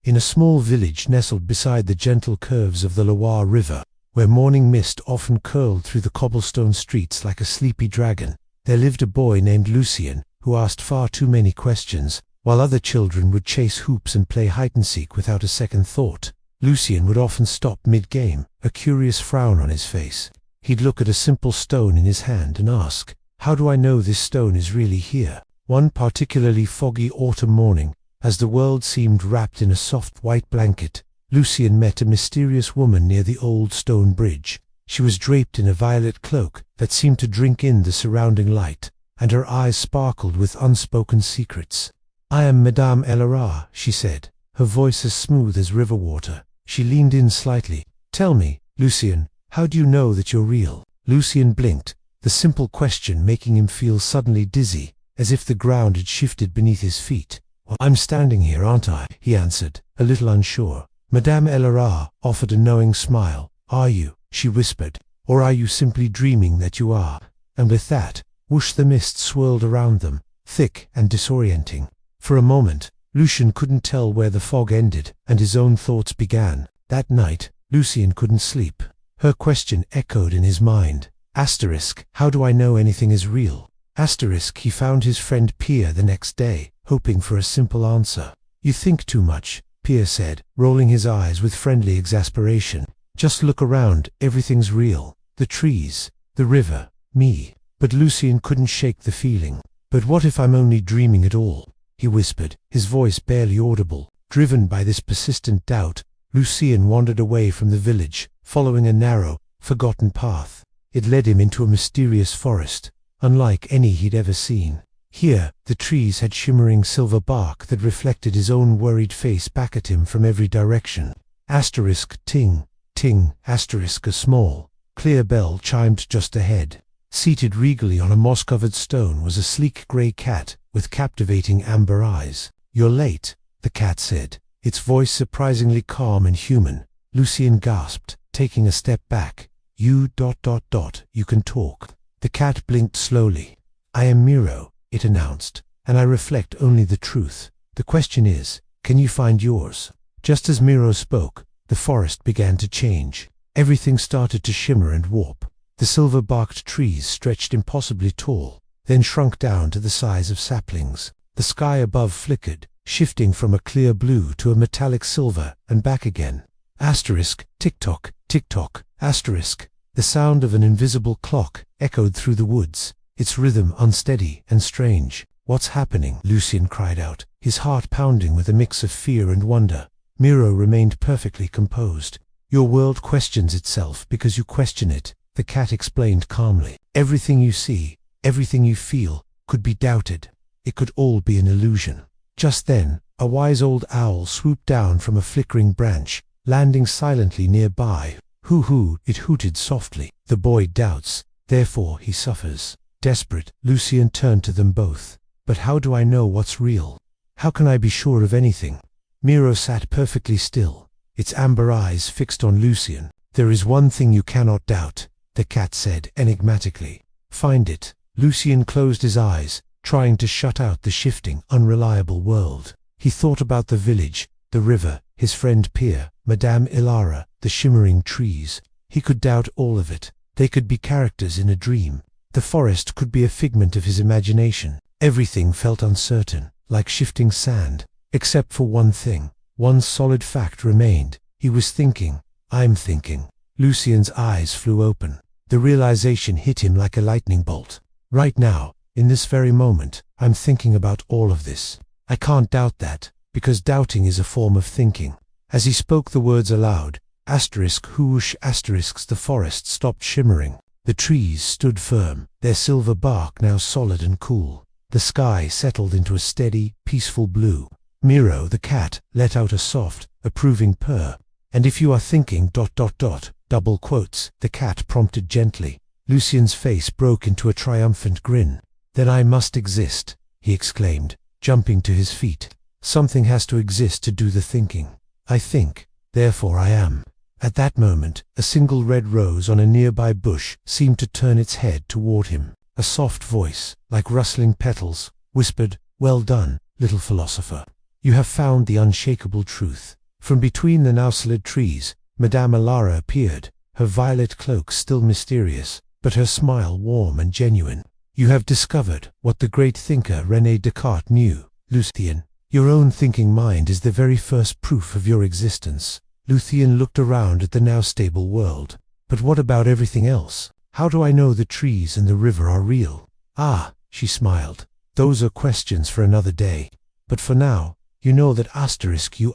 In a small village nestled beside the gentle curves of the Loire river, where morning mist often curled through the cobblestone streets like a sleepy dragon, there lived a boy named Lucien, who asked far too many questions, while other children would chase hoops and play hide-and-seek without a second thought. Lucien would often stop mid-game, a curious frown on his face. He'd look at a simple stone in his hand and ask, "How do I know this stone is really here?" One particularly foggy autumn morning, as the world seemed wrapped in a soft white blanket, Lucien met a mysterious woman near the old stone bridge. She was draped in a violet cloak that seemed to drink in the surrounding light, and her eyes sparkled with unspoken secrets. "I am Madame Elara," she said, her voice as smooth as river water. She leaned in slightly. "Tell me, Lucien, how do you know that you're real?" Lucien blinked, the simple question making him feel suddenly dizzy, as if the ground had shifted beneath his feet. "Well, I'm standing here, aren't I?" he answered, a little unsure. Madame Elara offered a knowing smile. "Are you?" she whispered. "Or are you simply dreaming that you are?" And with that, whoosh, the mist swirled around them, thick and disorienting. For a moment, Lucien couldn't tell where the fog ended and his own thoughts began. That night, Lucien couldn't sleep. Her question echoed in his mind. Asterisk, how do I know anything is real? Asterisk, he found his friend Pierre the next day, hoping for a simple answer. "You think too much," Pierre said, rolling his eyes with friendly exasperation. "Just look around, everything's real. The trees, the river, me." But Lucien couldn't shake the feeling. "But what if I'm only dreaming it all?" he whispered, his voice barely audible. Driven by this persistent doubt, Lucien wandered away from the village, following a narrow, forgotten path. It led him into a mysterious forest, unlike any he'd ever seen. Here, the trees had shimmering silver bark that reflected his own worried face back at him from every direction. Asterisk, ting, ting, asterisk, a small, clear bell chimed just ahead. Seated regally on a moss-covered stone was a sleek grey cat with captivating amber eyes. "You're late," the cat said, its voice surprisingly calm and human. Lucien gasped, taking a step back. You can talk." The cat blinked slowly. "I am Miro," it announced, "and I reflect only the truth. The question is, can you find yours?" Just as Miro spoke, the forest began to change. Everything started to shimmer and warp. The silver-barked trees stretched impossibly tall, then shrunk down to the size of saplings. The sky above flickered, shifting from a clear blue to a metallic silver and back again. Asterisk, tick-tock, tick-tock, asterisk. The sound of an invisible clock echoed through the woods, its rhythm unsteady and strange. "What's happening?" Lucien cried out, his heart pounding with a mix of fear and wonder. Miro remained perfectly composed. "Your world questions itself because you question it," the cat explained calmly. "Everything you see, everything you feel, could be doubted. It could all be an illusion." Just then, a wise old owl swooped down from a flickering branch, landing silently nearby. "Hoo-hoo," it hooted softly. "The boy doubts, therefore he suffers." Desperate, Lucien turned to them both. "But how do I know what's real? How can I be sure of anything?" Miro sat perfectly still, its amber eyes fixed on Lucien. "There is one thing you cannot doubt," the cat said enigmatically. "Find it." Lucien closed his eyes, trying to shut out the shifting, unreliable world. He thought about the village, the river, his friend Pierre, Madame Elara, the shimmering trees. He could doubt all of it. They could be characters in a dream. The forest could be a figment of his imagination. Everything felt uncertain, like shifting sand. Except for one thing. One solid fact remained. He was thinking. "I'm thinking." Lucien's eyes flew open. The realization hit him like a lightning bolt. "Right now, in this very moment, I'm thinking about all of this. I can't doubt that, because doubting is a form of thinking." As he spoke the words aloud, asterisk whoosh asterisks, the forest stopped shimmering. The trees stood firm, their silver bark now solid and cool. The sky settled into a steady, peaceful blue. Miro, the cat, let out a soft, approving purr. "And if you are thinking ... double quotes," the cat prompted gently. Lucien's face broke into a triumphant grin. "Then I must exist," he exclaimed, jumping to his feet. "Something has to exist to do the thinking. I think, therefore I am." At that moment, a single red rose on a nearby bush seemed to turn its head toward him. A soft voice, like rustling petals, whispered, "Well done, little philosopher." You have found the unshakable truth. From between the now solid trees, Madame Elara appeared, her violet cloak still mysterious, but her smile warm and genuine. You have discovered what the great thinker René Descartes knew. Lucien, your own thinking mind is the very first proof of your existence. Lucien looked around at the now stable world. But what about everything else? How do I know the trees and the river are real? Ah, she smiled. Those are questions for another day. But for now, you know that you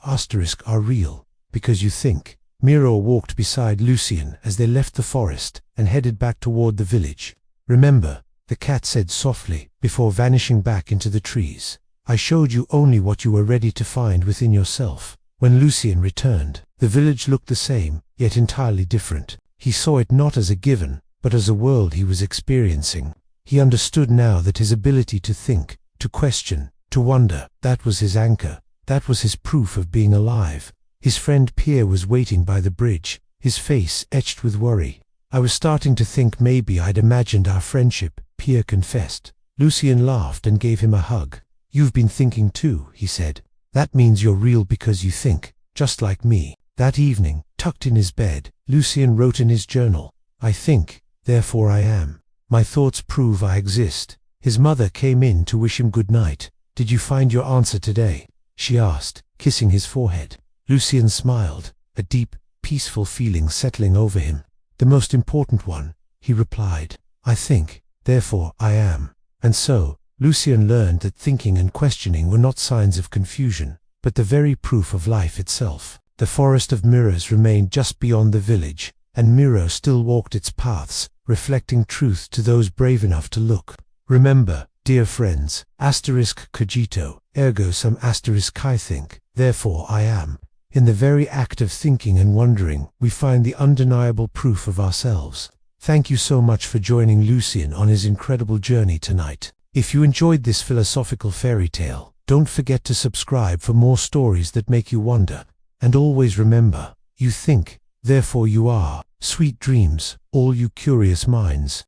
are real, because you think. Miro walked beside Lucien as they left the forest and headed back toward the village. Remember, the cat said softly, before vanishing back into the trees. I showed you only what you were ready to find within yourself. When Lucien returned, the village looked the same, yet entirely different. He saw it not as a given, but as a world he was experiencing. He understood now that his ability to think, to question, to wonder, that was his anchor, that was his proof of being alive. His friend Pierre was waiting by the bridge, his face etched with worry. I was starting to think maybe I'd imagined our friendship, Pierre confessed. Lucien laughed and gave him a hug. You've been thinking too, he said. That means you're real because you think, just like me. That evening, tucked in his bed, Lucien wrote in his journal, I think, therefore I am. My thoughts prove I exist. His mother came in to wish him good night. Did you find your answer today? She asked, kissing his forehead. Lucien smiled, a deep, peaceful feeling settling over him. The most important one, he replied. I think, therefore I am. And so, Lucien learned that thinking and questioning were not signs of confusion, but the very proof of life itself. The forest of mirrors remained just beyond the village, and Miro still walked its paths, reflecting truth to those brave enough to look. Remember, dear friends, Cogito, Ergo sum I think, therefore I am. In the very act of thinking and wondering, we find the undeniable proof of ourselves. Thank you so much for joining Lucien on his incredible journey tonight. If you enjoyed this philosophical fairy tale, don't forget to subscribe for more stories that make you wonder. And always remember, you think, therefore you are. Sweet dreams, all you curious minds.